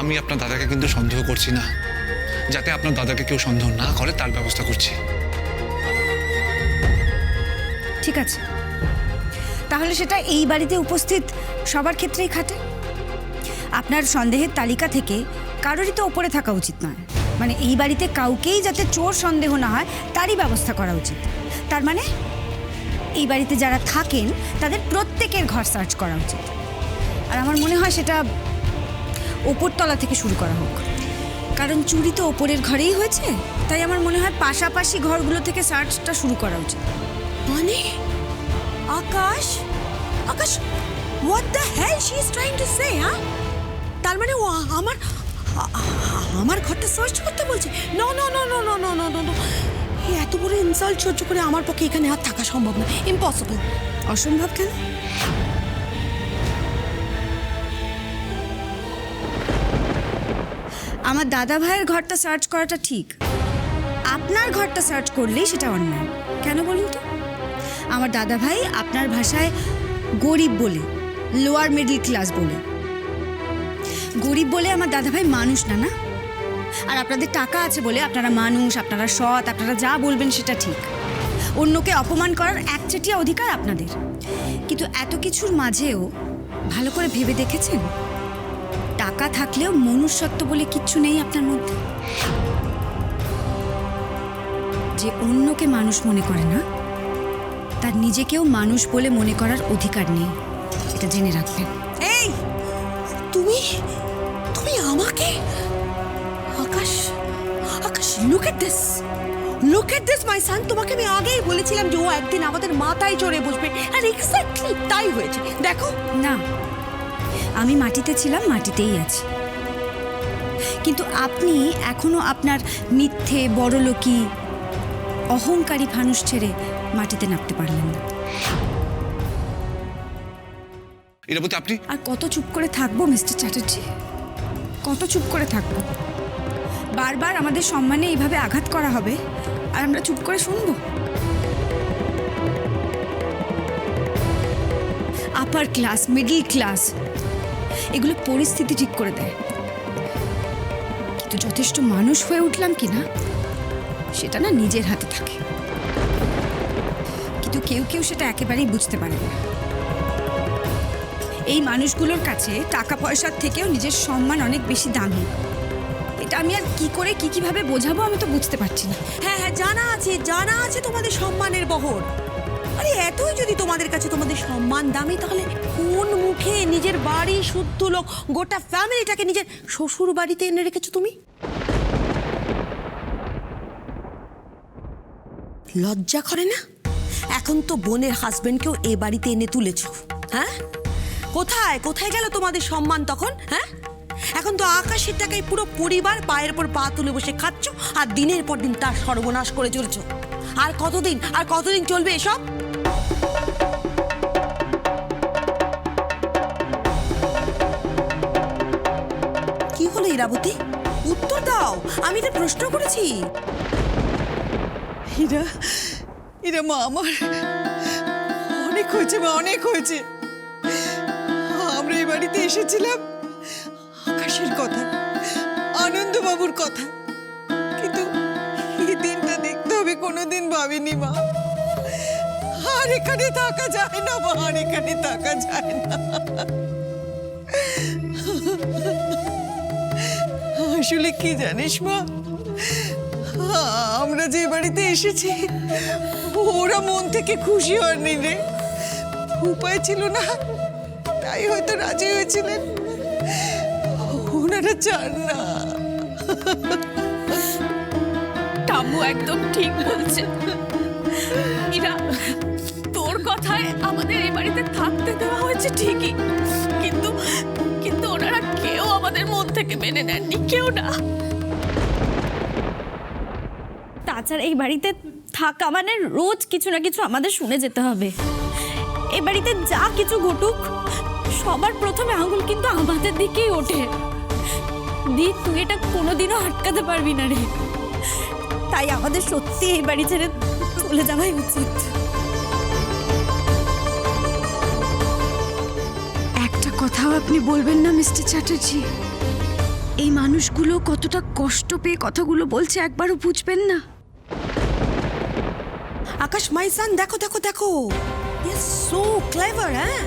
আমি আপনার দাদাকে কিন্তু সন্দেহ করছি না, যাতে আপনার দাদাকে কেউ সন্দেহ না করে তার ব্যবস্থা করছি। ঠিক আছে, তাহলে সেটা এই বাড়িতে উপস্থিত সবার ক্ষেত্রেই খাটে। আপনার সন্দেহের তালিকা থেকে কারোরই তো ওপরে থাকা উচিত নয়। মানে এই বাড়িতে কাউকেই যাতে চোর সন্দেহ না হয় তারই ব্যবস্থা করা উচিত। তার মানে এই বাড়িতে যারা থাকেন তাদের প্রত্যেকের ঘর সার্চ করা উচিত। আর আমার মনে হয় সেটা ওপরতলা থেকে শুরু করা হোক, কারণ চুরি তো ওপরের ঘরেই হয়েছে। তাই আমার মনে হয় পাশাপাশি ঘরগুলো থেকে সার্চটা শুরু করা উচিত। মানে আকাশ, আকাশ, what the hell she is trying to say, হ্যাঁ? তার মানে ও আমার ঘরটা সার্চ করতে বলছে? No no no no no no no no no, এত বড় ইনসাল্ট সহ্য করে আমার পক্ষে এখানে আর থাকা সম্ভব না, ইম্পসিবল। অসম্ভব কেন? আমার দাদা ভাইয়ের ঘরটা সার্চ করাটা ঠিক, আপনার ঘরটা সার্চ করলেই সেটা অন্যায়। কেন বলুন তো? আমার দাদা ভাই আপনার ভাষায় গরিব বলে, লোয়ার মিডল ক্লাস বলে। গরিব বলে আমার দাদা ভাই মানুষ না, না? আর আপনাদের টাকা আছে বলে আপনারা মানুষ, আপনারা সৎ, আপনারা যা বলবেন সেটা ঠিক। অন্যকে অপমান করার একচেটিয়া অধিকার আপনাদের। কিন্তু এত কিছুর মাঝেও ভালো করে ভেবে দেখেছেন, টাকা থাকলেও মনুষ্যত্ব বলে কিচ্ছু নেই আপনার মধ্যে। যে অন্যকে মানুষ মনে করে না, তার নিজেকেও মানুষ বলে মনে করার অধিকার নেই, এটা জেনে রাখবেন। এই তুমি তুমি আমাকে, Akash, Akash, look at this, look at this my son. তোমাকে আমি আগেই বলেছিলাম যে ও একদিন আমাদের মাথায় চড়ে বসবে, আর এক্স্যাক্টলি তাই হয়েছে। দেখো না, আমি মাটিতে ছিলাম, মাটিতেই আছি। কিন্তু আপনি এখনো আপনার মিথ্যে, বড়লোকি, অহংকারী ফানুস ছেড়ে মাটিতে নামতে পারলেন না। ইরাবতী, আপনি আর কত চুপ করে থাকবো মিস্টার চ্যাটার্জি? কত চুপ করে থাকবো? বারবার আমাদের সম্মানে এইভাবে আঘাত করা হবে আর আমরা চুপ করে শুনবো? আপার ক্লাস, মিডল ক্লাস, এগুলো পরিস্থিতি ঠিক করে দেয়। কিন্তু যথেষ্ট মানুষ হয়ে উঠলাম কিনা সেটা না নিজের হাতে থাকে। কিন্তু কেউ কেউ সেটা একেবারেই বুঝতে পারে না। এই মানুষগুলোর কাছে টাকা পয়সার থেকেও নিজের সম্মান অনেক বেশি দামি। এটা আমি আর কি করে কিভাবে বোঝাবো আমি তো বুঝতে পারছি না। হ্যাঁ হ্যাঁ, জানা আছে তোমাদের সম্মানের বহর। আরে এতই যদি তোমাদের কাছে তোমাদের সম্মান দামি, তাহলে কোন মুখে নিজের বাড়ি, শুদ্ধ লোক, গোটা ফ্যামিলিটাকে নিজের শ্বশুর বাড়িতে এনে রেখেছো তুমি? লজ্জা করে না? এখন তো বোনের হাজবেন্ডকেও এ বাড়িতে এনে তুলেছো, হ্যাঁ? কোথায় কোথায় গেল তোমাদের সম্মান তখন, হ্যাঁ? এখন তো আকাশের টাকায় পুরো পরিবার পায়ের পর পা তুলে বসে খাচ্ছ, আর দিনের পর দিন তার সর্বনাশ করে চলছো। আর কতদিন চলবে এসব? কি হলো ইরাবতী? উত্তর দাও, আমি তো প্রশ্ন করেছি। এরা মা, আমার অনেক হয়েছে মা, অনেক হয়েছে। আমরা এই বাড়িতে এসেছিলাম আকাশের কথা, আনন্দবাবুর কথা, কিন্তু এই দিনটা দেখতে হবে কোনোদিন ভাবিনি মা। আর এখানে থাকা যায় না মা, আর এখানে থাকা যায় না। আসলে কি জানিস মা, আমরা যে বাড়িতে এসেছি ওরা মন থেকে খুশি হয়নি রে। উপায় ছিল না, তাই হয়তো রাজি হয়েছিলেন। ওনারা চান না। টাম্মু একদম ঠিক বলছে। ইরা, তোর কথায় আমাদের এই বাড়িতে থাকতে দেওয়া হয়েছে ঠিকই, কিন্তু কিন্তু ওনারা কেউ আমাদের মন থেকে মেনে নেননি, কেউ না। তাছাড়া এই বাড়িতে থাকা মানে রোজ কিছু না কিছু আমাদের শুনে যেতে হবে। এই বাড়িতে যা কিছু ঘটুক সবার প্রথমে আঙুল কিন্তু আমাদের দিকেই ওঠে। দি, তুই এটা কোনোদিনও আটকাতে পারবি না রে। তাই আমাদের সত্যি এই বাড়ি ছেড়ে চলে যাওয়াই উচিত। একটা কথাও আপনি বলবেন না মিস্টার চ্যাটার্জি? এই মানুষগুলো কতটা কষ্ট পেয়ে কথাগুলো বলছে একবারও বুঝবেন না? আকাশ মাই সান, দেখো দেখো দেখো, সো ক্লেভার। হ্যাঁ,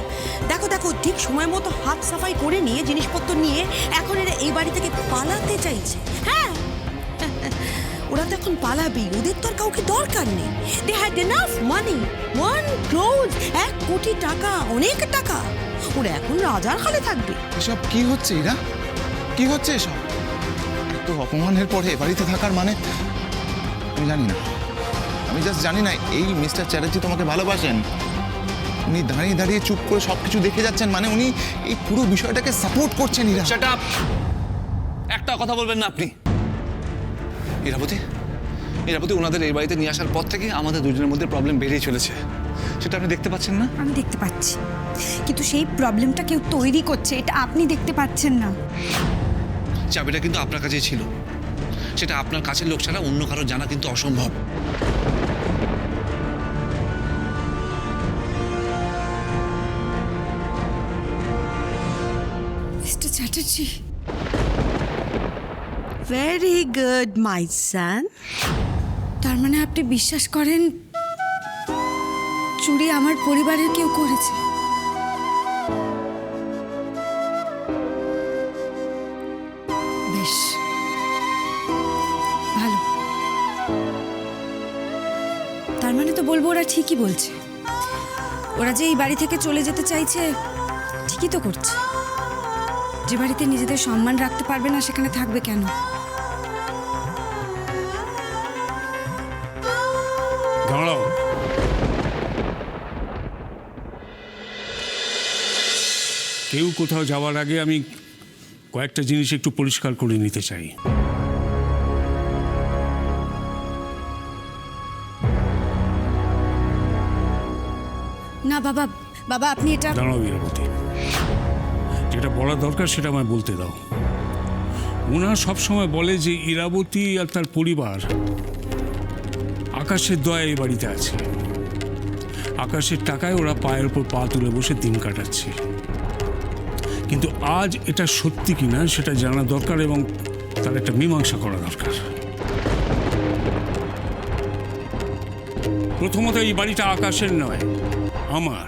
দেখো দেখো, ঠিক সময় মতো হাত সাফাই করে নিয়ে জিনিসপত্র নিয়ে এখন এরা এই বাড়ি থেকে পালাতে চাইছে। হ্যাঁ, ওরা তো এখন পালাবেই, ওদের তো আর কাউকে দরকার নেই। They had enough money, 1 crore, 1 কোটি টাকা, অনেক টাকা। ওরা এখন রাজার হালে থাকবে। এসব কি হচ্ছে এরা? কি হচ্ছে এসব? এত অপমানের পরে এ বাড়িতে থাকার মানে আমি জানি না। আমি জাস্ট জানি না এই মিস্টার চ্যাটার্জি তোমাকে ভালোবাসেন। উনি দাঁড়িয়ে দাঁড়িয়ে চুপ করে সবকিছু দেখে যাচ্ছেন, মানে উনি এই পুরো বিষয়টাকে সাপোর্ট করছেন। এরা সেটা একটা কথা বলবেন না আপনি। ইরাবতী ওনাদের এই বাড়িতে নিয়ে আসার পর থেকে আমাদের দুজনের মধ্যে প্রবলেম বেড়েই চলেছে, সেটা আপনি দেখতে পাচ্ছেন না? আমি দেখতে পাচ্ছি, কিন্তু সেই প্রবলেমটা কেউ তৈরি করছে, এটা আপনি দেখতে পাচ্ছেন না। চাবিটা কিন্তু আপনার কাছেই ছিল, সেটা আপনার কাছের লোক ছাড়া অন্য কারো জানা কিন্তু অসম্ভব। Mister Chatterjee, very good my son. তার মানে আপনি বিশ্বাস করেন চুরি আমার পরিবারের কেউ করেছে? বেশ ভালো, তার মানে তো বলবো ওরা ঠিকই বলছে। ওরা যে এই বাড়ি থেকে চলে যেতে চাইছে ঠিকই তো করছে। যে বাড়িতে নিজেদের সম্মান রাখতে পারবে না সেখানে থাকবে কেন? দাঁড়াও, কেউ কোথাও যাওয়ার আগে আমি কয়েকটা জিনিস একটু পরিষ্কার করে নিতে চাই। না বাবা, বাবা আপনি এটা দাঁড়াও ইরাবতী, যেটা বলা দরকার সেটা আমায় বলতে দাও। ওনারা সবসময় বলে যে ইরাবতী আর তার পরিবার আকাশের দয়া এই বাড়িতে আছে, আকাশের টাকায় ওরা পায়ের উপর পা তুলে বসে দিন কাটাচ্ছে। কিন্তু আজ এটা সত্যি কিনা সেটা জানা দরকার এবং তার একটা মীমাংসা করা দরকার। প্রথমত এই বাড়িটা আকাশের নয়, আমার।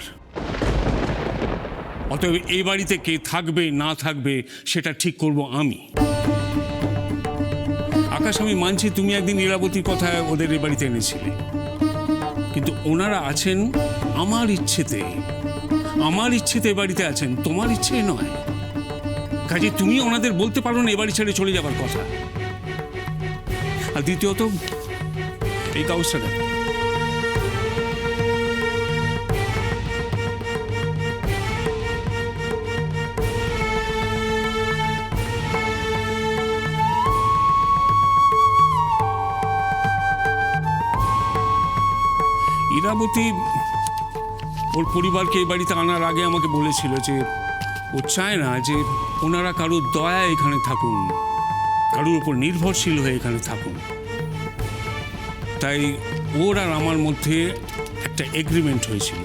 অতএব এই বাড়িতে কে থাকবে না থাকবে সেটা ঠিক করব আমি। আকাশ, আমি মানছি তুমি একদিন ইরাবতীর কথা ওদের এই বাড়িতে এনেছিলে, কিন্তু ওনারা আছেন আমার ইচ্ছেতে। আমার ইচ্ছেতে এ বাড়িতে আছেন, তোমার ইচ্ছে নয়। কাজে তুমি ওনাদের বলতে পারো না এ বাড়ি ছেড়ে চলে যাবার কথা। আর দ্বিতীয়ত এই কাগজটা দেখো। ইরাবতী ওর পরিবারকে এই বাড়িতে আনার আগে আমাকে বলেছিল যে ও চায় না যে ওনারা কারোর দয়া এখানে থাকুন, কারোর উপর নির্ভরশীল হয়ে এখানে থাকুন। তাই ওর আর আমার মধ্যে একটা এগ্রিমেন্ট হয়েছিল।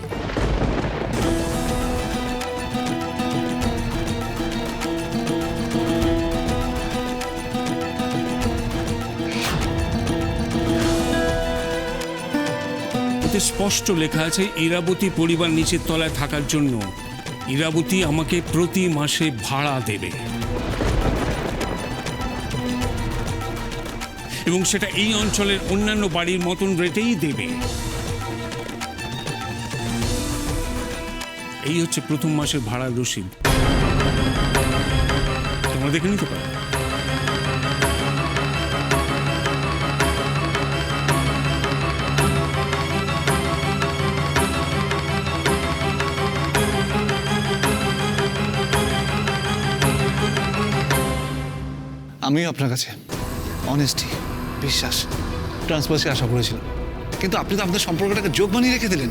ওতে স্পষ্ট লেখা আছে ইরাবতী পরিবার নিচের তলায় থাকার জন্য ইরাবতী আমাকে প্রতি মাসে ভাড়া দেবে, এবং সেটা এই অঞ্চলের অন্যান্য বাড়ির মতন রেটেই দেবে। এই হচ্ছে প্রথম মাসের ভাড়ার রসিদ, তোমরা দেখে নিতে পারো। আমিও আপনার কাছে অনেস্টি, বিশ্বাস, ট্রান্সপারেন্সি আশা করেছিলাম, কিন্তু আপনি তো আপনাদের সম্পর্কটাকে যোগ বানিয়ে রেখে দিলেন।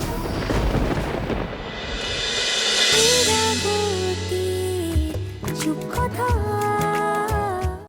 চুপ কথা